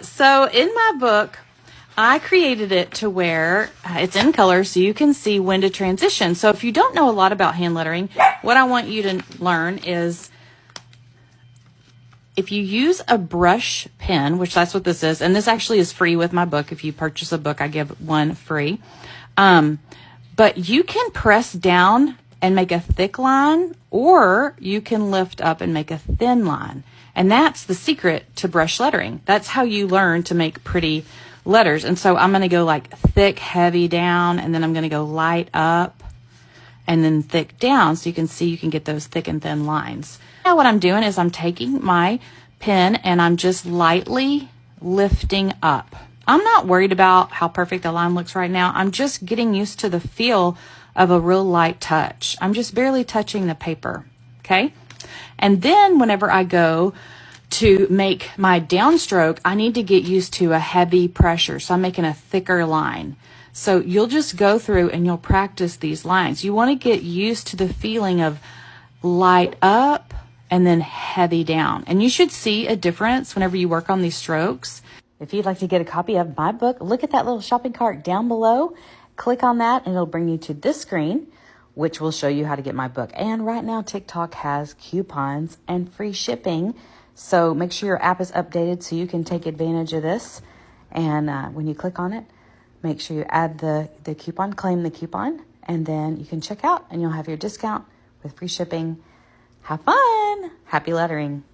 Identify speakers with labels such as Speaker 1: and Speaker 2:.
Speaker 1: So in my book, I created it to where it's in color so you can see when to transition. So if you don't know a lot about hand lettering, what I want you to learn is if you use a brush pen, which that's what this is, and this actually is free with my book. If you purchase a book, I give one free. But you can press down and make a thick line, or you can lift up and make a thin line. And that's the secret to brush lettering. That's how you learn to make pretty letters. And so I'm going to go like thick, heavy down, and then I'm going to go light up and then thick down, so you can see you can get those thick and thin lines. Now what I'm doing is I'm taking my pen and I'm just lightly lifting up. I'm not worried about how perfect the line looks right now. I'm just getting used to the feel of a real light touch. I'm just barely touching the paper, okay? And then whenever I go to make my downstroke, I need to get used to a heavy pressure. So I'm making a thicker line. So you'll just go through and you'll practice these lines. You want to get used to the feeling of light up and then heavy down. And you should see a difference whenever you work on these strokes. If you'd like to get a copy of my book, look at that little shopping cart down below. Click on that and it'll bring you to this screen, which will show you how to get my book. And right now, TikTok has coupons and free shipping. So make sure your app is updated so you can take advantage of this. And when you click on it, make sure you add the coupon, claim the coupon, and then you can check out and you'll have your discount with free shipping. Have fun. Happy lettering.